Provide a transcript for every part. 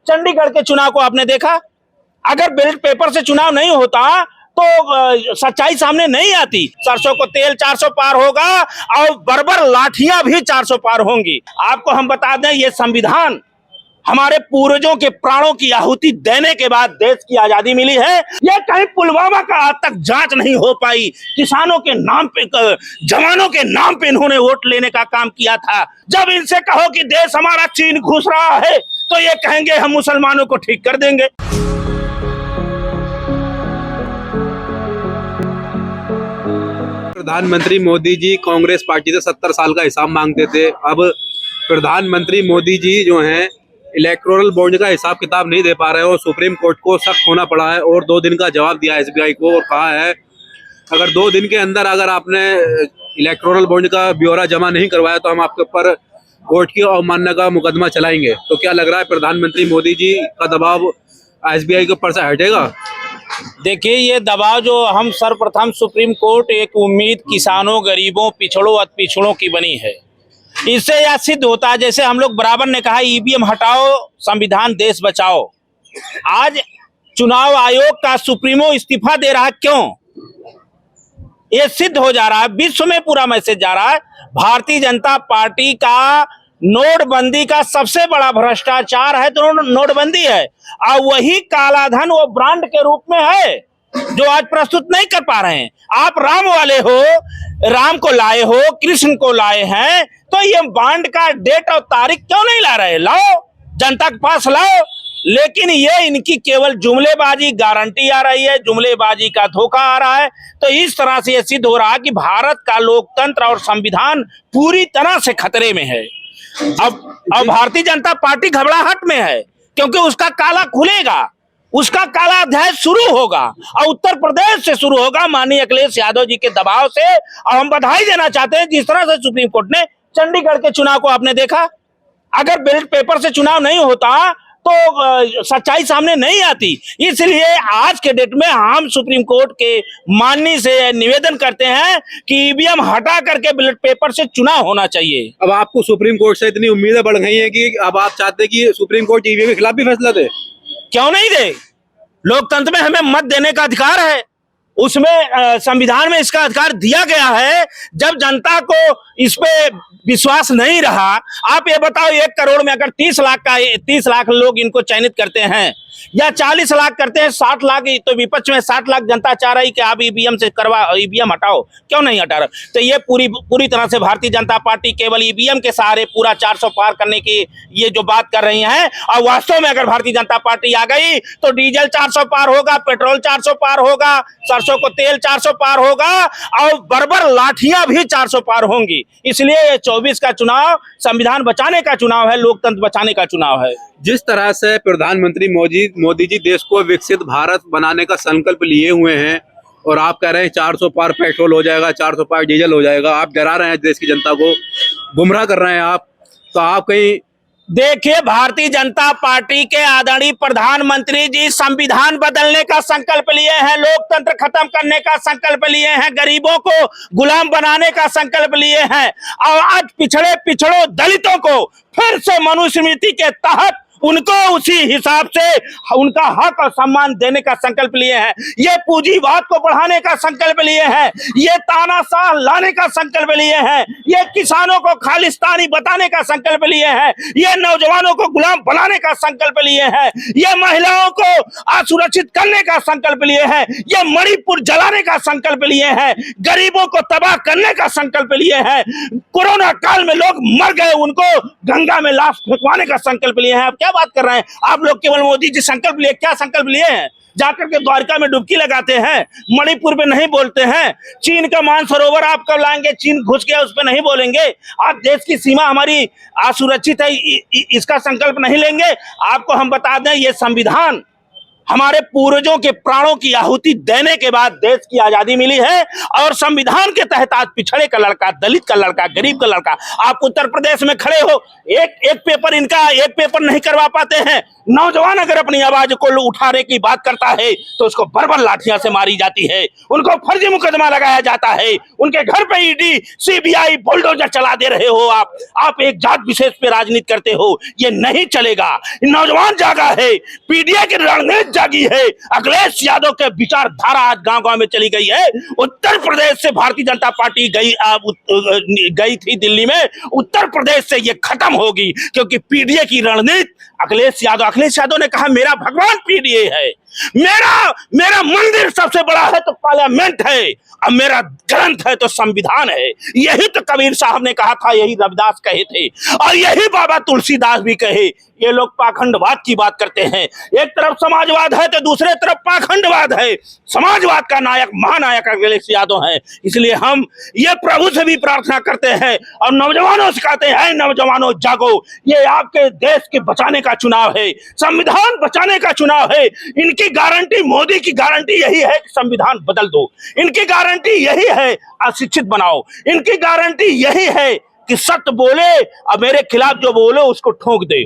चंडीगढ़ के चुनाव को आपने देखा। अगर बैलेट पेपर से चुनाव नहीं होता तो सच्चाई सामने नहीं आती। सरसों को तेल 400 पार होगा और बर्बर लाठियां भी 400 पार होंगी। आपको हम बता दें, ये संविधान हमारे पूर्वजों के प्राणों की आहुति देने के बाद देश की आजादी मिली है। ये कहीं पुलवामा का आज तक जांच नहीं हो पाई। किसानों के नाम पे, जवानों के नाम पे इन्होंने वोट लेने का काम किया था। जब इनसे कहो कि देश हमारा चीन घुस रहा है तो ये कहेंगे हम मुसलमानों को ठीक कर देंगे। प्रधानमंत्री मोदी जी कांग्रेस पार्टी से 70 साल का हिसाब मांगते थे। अब प्रधानमंत्री मोदी जी जो हैं इलेक्टोरल बॉन्ड का हिसाब किताब नहीं दे पा रहे हो, सुप्रीम कोर्ट को सख्त होना पड़ा है और 2 दिन का जवाब दिया एसबीआई को और कहा है अगर 2 दिन के अंदर अगर आपने इलेक्टोरल बॉन्ड का ब्यौरा जमा नहीं करवाया तो हम आपके ऊपर कोर्ट की अवमानना का मुकदमा चलाएंगे। तो क्या लग रहा है प्रधानमंत्री मोदी जी का दबाव एसबीआई के ऊपर से हटेगा? देखिए, ये दबाव जो हम सर्वप्रथम सुप्रीम कोर्ट एक उम्मीद किसानों, गरीबों, पिछड़ों, अति पिछड़ों की बनी है। इससे यह सिद्ध होता है, जैसे हम लोग बराबर ने कहा ईवीएम हटाओ, संविधान देश बचाओ। आज चुनाव आयोग का सुप्रीमो इस्तीफा दे रहा है, क्यों? ये सिद्ध हो जा रहा है, विश्व में पूरा मैसेज जा रहा है। भारतीय जनता पार्टी का नोटबंदी का सबसे बड़ा भ्रष्टाचार है तो नोटबंदी है, और वही काला धन वो ब्रांड के रूप में है जो आज प्रस्तुत नहीं कर पा रहे हैं। आप राम वाले हो, राम को लाए हो, कृष्ण को लाए हैं, तो ये बॉन्ड का डेट और तारीख क्यों नहीं ला रहे? लाओ, जनता के पास लाओ। लेकिन ये इनकी केवल जुमलेबाजी, गारंटी आ रही है, जुमलेबाजी का धोखा आ रहा है। तो इस तरह से ये सिद्ध हो रहा है कि भारत का लोकतंत्र और संविधान पूरी तरह से खतरे में है। अब भारतीय जनता पार्टी घबराहट में है क्योंकि उसका काला खुलेगा, उसका काला अध्याय शुरू होगा और उत्तर प्रदेश से शुरू होगा, माननीय अखिलेश यादव जी के दबाव से। और हम बधाई देना चाहते हैं जिस तरह से सुप्रीम कोर्ट ने चंडीगढ़ के चुनाव को आपने देखा। अगर बैलेट पेपर से चुनाव नहीं होता तो सच्चाई सामने नहीं आती। इसलिए आज के डेट में हम सुप्रीम कोर्ट के माननीय से निवेदन करते हैं कि ईवीएम हटा करके बैलेट पेपर से चुनाव होना चाहिए। अब आपको सुप्रीम कोर्ट से इतनी उम्मीदें बढ़ गई हैं कि अब आप चाहते हैं कि सुप्रीम कोर्ट ईवीएम के खिलाफ भी फैसला दे? क्यों नहीं दे? लोकतंत्र में हमें मत देने का अधिकार है, उसमें संविधान में इसका अधिकार दिया गया है। जब जनता को इस पे विश्वास नहीं रहा, आप ये बताओ 1 करोड़ में अगर 30 लाख लोग इनको चयनित करते हैं या 40 लाख करते हैं, 60 लाख, तो विपक्ष में 60 लाख जनता चाह रही कि आप ईवीएम से ईवीएम हटाओ, क्यों नहीं हटा रहे? तो ये पूरी तरह से भारतीय जनता पार्टी केवल ईवीएम के सहारे पूरा 400 पार करने की ये जो बात कर रही है। और वास्तव में अगर भारतीय जनता पार्टी आ गई तो डीजल 400 पार होगा, पेट्रोल 400 पार होगा, सरसों को तेल 400 पार होगा और बर्बर लाठियां भी 400 पार होंगी। इसलिए 24 का चुनाव संविधान बचाने का चुनाव है, लोकतंत्र बचाने का चुनाव है। जिस तरह से प्रधानमंत्री मोदी जी देश को विकसित भारत बनाने का संकल्प लिए हुए हैं और आप कह रहे हैं 400 पार पेट्रोल हो जाएगा, 400 पार डीजल हो जाएगा, आप डरा रहे हैं देश की जनता को, गुमराह कर रहे हैं आप, तो आप कहीं देखिए, भारतीय जनता पार्टी के आदरणीय प्रधानमंत्री जी संविधान बदलने का संकल्प लिए हैं, लोकतंत्र खत्म करने का संकल्प लिए हैं, गरीबों को गुलाम बनाने का संकल्प लिए हैं और आज पिछड़ों दलितों को फिर से मनुस्मृति के तहत उनको उसी हिसाब से उनका हक और सम्मान देने का संकल्प लिए हैं। ये पूंजीवाद को बढ़ाने का संकल्प लिए हैं, ये तानाशाह लाने का संकल्प लिए हैं, ये किसानों को खालिस्तानी बताने का संकल्प लिए हैं, ये नौजवानों को गुलाम बनाने का संकल्प लिए हैं, ये महिलाओं को असुरक्षित करने का संकल्प लिए हैं, ये मणिपुर जलाने का संकल्प लिए हैं, गरीबों को तबाह करने का संकल्प लिए हैं, कोरोना काल में लोग मर गए उनको गंगा में लाश फेंकवाने का संकल्प लिए हैं। अब क्या बात कर रहे हैं आप लोग? केवल मोदी जी संकल्प लिए, क्या संकल्प लिए हैं? जाकर के द्वारका में डुबकी लगाते हैं, मणिपुर पे नहीं बोलते हैं, चीन का मानसरोवर आप कब लाएंगे, चीन घुस गया उस पे नहीं बोलेंगे, आप देश की सीमा हमारी असुरक्षित है इसका संकल्प नहीं लेंगे। आपको हम बता दें, ये संविधान हमारे पूर्वजों के प्राणों की आहुति देने के बाद देश की आजादी मिली है और संविधान के तहत आज पिछड़े का लड़का, दलित का लड़का, गरीब का लड़का, आप उत्तर प्रदेश में खड़े हो, एक पेपर नहीं करवा पाते हैं। नौजवान अगर अपनी आवाज को उठाने की बात करता है तो उसको बर्बर लाठियां से मारी जाती है, उनको फर्जी मुकदमा लगाया जाता है, उनके घर पे ईडी सीबीआई बुलडोजर चला दे रहे हो। आप एक जात विशेष पे राजनीति करते हो, ये नहीं चलेगा। नौजवान जागा है, पीडीए की रणनीति जागी है, अखिलेश यादव के विचारधारा आज गांव गांव में चली गई है। उत्तर प्रदेश से भारतीय जनता पार्टी गई थी दिल्ली में, उत्तर प्रदेश से ये खत्म होगी क्योंकि पीडीए की रणनीति अखिलेश यादव ने कहा मेरा भगवान पीडीए है, मेरा मंदिर सबसे बड़ा है तो पार्लियामेंट है, अब मेरा ग्रंथ है तो संविधान है। यही तो कबीर साहब ने कहा था, यही रविदास कहे थे और यही बाबा तुलसीदास भी कहे। ये लोग पाखंडवाद की बात करते हैं, एक तरफ समाजवाद है तो दूसरे तरफ पाखंडवाद है। समाजवाद का नायक महानायक अखिलेश यादव है, इसलिए हम ये प्रभु से भी प्रार्थना करते हैं और नौजवानों से कहते हैं, नौजवानों जागो, ये आपके देश के बचाने का चुनाव है, संविधान बचाने का चुनाव है। इनकी गारंटी, मोदी की गारंटी यही है कि संविधान बदल दो, इनकी गारंटी यही है अशिक्षित बनाओ, इनकी गारंटी यही है कि सत्य बोले और मेरे खिलाफ जो बोले उसको ठोक दे।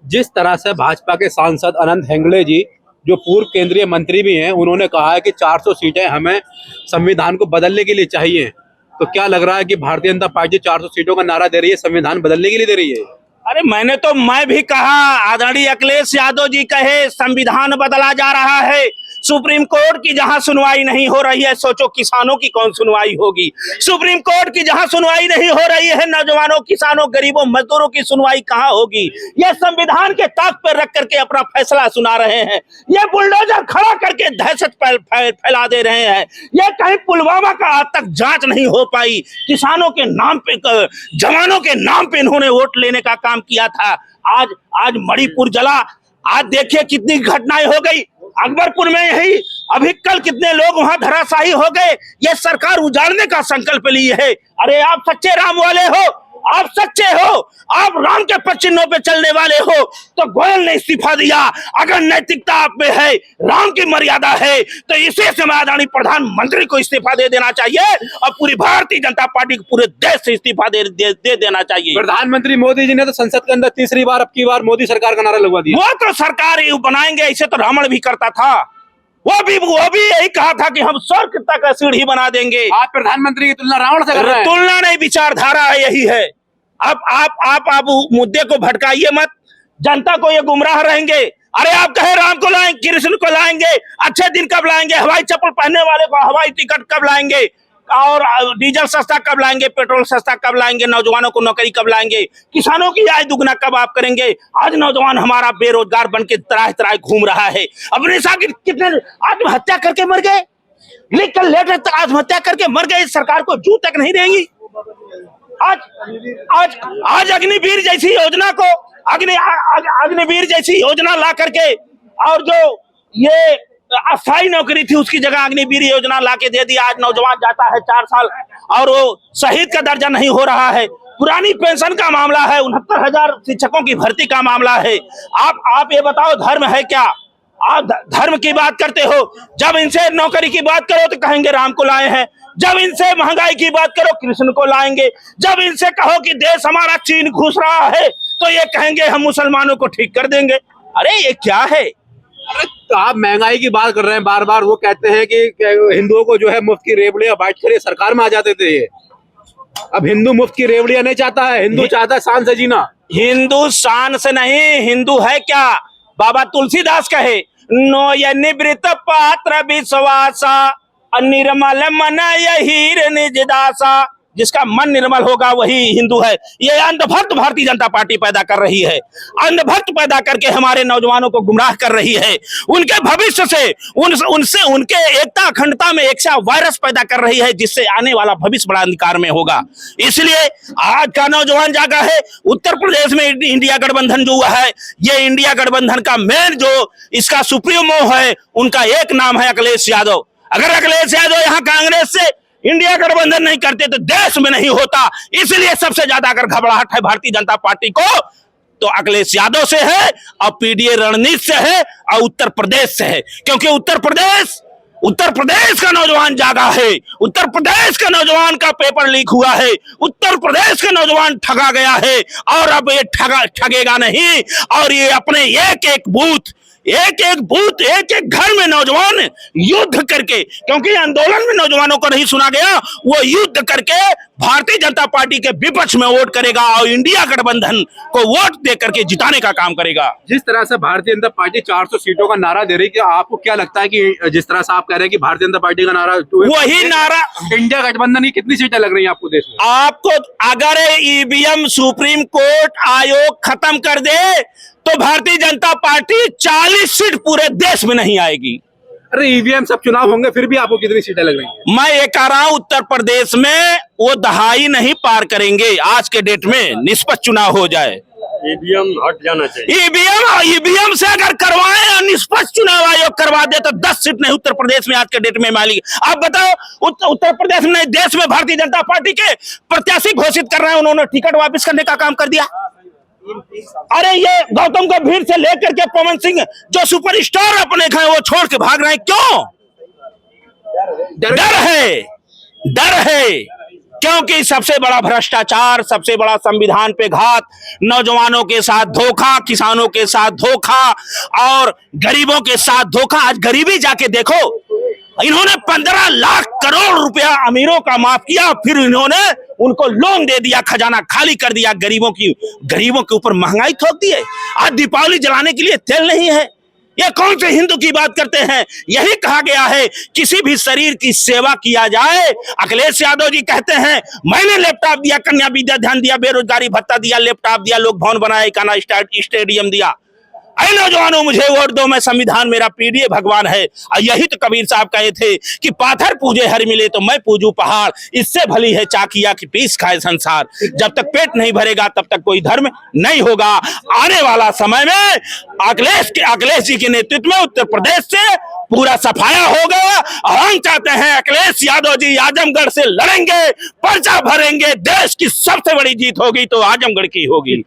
जिस तरह से भाजपा के सांसद अनंत हेगड़े जी, जो पूर्व केंद्रीय मंत्री भी हैं, उन्होंने कहा है कि 400 सीटें हमें संविधान को बदलने के लिए चाहिए, तो क्या लग रहा है कि भारतीय जनता पार्टी 400 सीटों का नारा दे रही है, संविधान बदलने के लिए दे रही है? अरे मैं भी कहा, आदरणीय अखिलेश यादव जी कहे संविधान बदला जा रहा है। सुप्रीम कोर्ट की जहां सुनवाई नहीं हो रही है, सोचो किसानों की कौन सुनवाई होगी। सुप्रीम कोर्ट की जहां सुनवाई नहीं हो रही है, नौजवानों, किसानों, गरीबों, मजदूरों की सुनवाई कहां होगी। ये संविधान के ताक पर रख करके अपना फैसला सुना रहे हैं, ये बुलडोजर खड़ा करके दहशत फैला दे रहे हैं। ये कहीं पुलवामा का आज तक जांच नहीं हो पाई, किसानों के नाम पे, जवानों के नाम पे इन्होंने वोट लेने का काम किया था। आज मणिपुर जला, आज देखिए कितनी घटनाएं हो गई। अकबरपुर में यही अभी कल कितने लोग वहां धराशायी हो गए। ये सरकार उजाड़ने का संकल्प ली है। अरे आप सच्चे राम वाले हो, आप सच्चे हो, आप राम के पचिन्हों पे चलने वाले हो तो गोयल ने इस्तीफा दिया। अगर नैतिकता आप में है, राम की मर्यादा है, तो इसी समय आदरणीय प्रधानमंत्री को इस्तीफा दे देना चाहिए और पूरी भारतीय जनता पार्टी को पूरे देश से इस्तीफा दे देना चाहिए। प्रधानमंत्री मोदी जी ने तो संसद के अंदर तीसरी बार, अब की बार मोदी सरकार का नारा लगवा दिया। वो तो सरकार बनाएंगे, ऐसे तो रावण भी करता था, वो भी यही कहा था कि हम स्वर्ग तक सीढ़ी बना देंगे। आप प्रधानमंत्री की तुलना रावण से कर रहे हैं। तुलना नहीं, विचारधारा यही है। अब आप मुद्दे को भटकाइए मत, जनता को ये गुमराह रहेंगे। अरे आप कहे राम को लाएंगे, कृष्ण को लाएंगे, अच्छे दिन कब लाएंगे, हवाई चप्पल पहनने वाले को हवाई टिकट कब लाएंगे, और डीजल सस्ता कब लाएंगे, पेट्रोल सस्ता कब लाएंगे, नौजवानों को नौकरी कब लाएंगे, किसानों की आय दुगना कब आप करेंगे। आज नौजवान हमारा बेरोजगार बन के तराह घूम रहा है। अपने साथ कितने आत्महत्या करके मर गए, लिख कर लेटर आत्महत्या करके मर गए, सरकार को जू तक नहीं देंगी। आज अग्निवीर जैसी योजना को, अग्निवीर जैसी योजना ला करके, और जो ये अस्थायी नौकरी थी उसकी जगह अग्निवीर योजना ला के दे दिया। आज नौजवान जाता है 4 साल और वो शहीद का दर्जा नहीं हो रहा है। पुरानी पेंशन का मामला है, 69,000 शिक्षकों की भर्ती का मामला है। आप ये बताओ, धर्म है क्या? आप धर्म की बात करते हो, जब इनसे नौकरी की बात करो तो कहेंगे राम को लाए हैं, जब इनसे महंगाई की बात करो कृष्ण को लाएंगे, जब इनसे कहो कि देश हमारा चीन घुस रहा है तो ये कहेंगे हम मुसलमानों को ठीक कर देंगे। अरे ये क्या है? अरे तो आप महंगाई की बात कर रहे हैं बार बार, वो कहते हैं कि हिंदुओं को जो है मुफ्त की रेवड़ियां बांट कर सरकार में आ जाते थे। ये अब हिंदू मुफ्त की रेवड़ियां नहीं चाहता है, हिंदू चाहता है शान से जीना। हिंदू शान से नहीं, हिंदू है क्या? बाबा तुलसीदास कहे, नो ये निवृत्त पात्र विश्वासा, निर्मल मन हीर निज दासा। जिसका मन निर्मल होगा वही हिंदू है। ये अंधभक्त भारतीय जनता पार्टी पैदा कर रही है, अंधभक्त पैदा करके हमारे नौजवानों को गुमराह कर रही है। उनके भविष्य से, उनसे उनके एकता अखंडता में एक वायरस पैदा कर रही है, जिससे आने वाला भविष्य बड़ा अंधकार में होगा। इसलिए आज का नौजवान जागा है। उत्तर प्रदेश में इंडिया गठबंधन जो हुआ है, ये इंडिया गठबंधन का मेन जो इसका सुप्रीमो है, उनका एक नाम है अखिलेश यादव। अगर अखिलेश यादव यहाँ कांग्रेस से इंडिया गठबंधन नहीं करते तो देश में नहीं होता। इसलिए सबसे ज्यादा अगर घबराहट है भारतीय जनता पार्टी को तो अखिलेश यादव से है और पीडीए रणनीति से है और उत्तर प्रदेश से है, क्योंकि उत्तर प्रदेश का नौजवान जागा है, उत्तर प्रदेश का नौजवान का पेपर लीक हुआ है, उत्तर प्रदेश का नौजवान ठगा गया है और अब ये ठगेगा नहीं। और ये अपने एक एक बूथ एक एक घर में नौजवान युद्ध करके, क्योंकि आंदोलन में नौजवानों को नहीं सुना गया, वो युद्ध करके भारतीय जनता पार्टी के विपक्ष में वोट करेगा और इंडिया गठबंधन को वोट दे करके जिताने का काम करेगा। जिस तरह से भारतीय जनता पार्टी 400 सीटों का नारा दे रही है, आपको क्या लगता है कि जिस तरह से आप कह रहे हैं कि भारतीय जनता पार्टी का नारा, वही नारा इंडिया गठबंधन की कितनी सीटें लग रही है आपको देश में? आपको अगर ईवीएम सुप्रीम कोर्ट आयोग खत्म कर दे तो भारतीय जनता पार्टी 40 सीट पूरे देश में नहीं आएगी। अरे ईवीएम सब चुनाव होंगे, फिर भी आपको कितनी सीटें लग रही हैं? मैं ये कह रहा हूं उत्तर प्रदेश में वो दहाई नहीं पार करेंगे आज के डेट में, निष्पक्ष चुनाव हो जाए। ईवीएम हट जाना चाहिए। ईवीएम से अगर करवाए और निष्पक्ष चुनाव आयोग करवा दे तो 10 सीट नहीं उत्तर प्रदेश में आज के डेट में मालिक। आप बताओ उत्तर प्रदेश में देश में भारतीय जनता पार्टी के प्रत्याशी घोषित कर रहे हैं, उन्होंने टिकट वापस करने का काम कर दिया। अरे ये गौतम गंभीर से लेकर के पवन सिंह जो सुपरस्टार अपने हैं वो छोड़ के भाग रहे हैं, क्यों? डर है क्योंकि सबसे बड़ा भ्रष्टाचार, सबसे बड़ा संविधान पे घात, नौजवानों के साथ धोखा, किसानों के साथ धोखा और गरीबों के साथ धोखा। आज गरीबी जाके देखो, इन्होंने 15 लाख करोड़ रुपया अमीरों का माफ किया, फिर इन्होंने उनको लोन दे दिया, खजाना खाली कर दिया, गरीबों के ऊपर महंगाई थोप दी है। आज दीपावली जलाने के लिए तेल नहीं है। ये कौन से हिंदू की बात करते हैं? यही कहा गया है किसी भी शरीर की सेवा किया जाए। अखिलेश यादव जी कहते हैं मैंने लैपटॉप दिया, कन्या विद्या ध्यान दिया, बेरोजगारी भत्ता दिया, लैपटॉप दिया, लोक भवन बनाया, काना स्टेडियम दिया। ऐ नौजवानों मुझे वोट दो, मैं संविधान मेरा पीडीए भगवान है। और यही तो कबीर साहब कहे थे कि पाथर पूजे हर मिले तो मैं पूजू पहाड़, इससे भली है चाकिया की पीस खाए संसार। जब तक पेट नहीं भरेगा तब तक कोई धर्म नहीं होगा। आने वाला समय में अखिलेश जी के नेतृत्व में उत्तर प्रदेश से पूरा सफाया होगा और हम चाहते हैं अखिलेश यादव जी आजमगढ़ से लड़ेंगे, पर्चा भरेंगे, देश की सबसे बड़ी जीत होगी तो आजमगढ़ की होगी।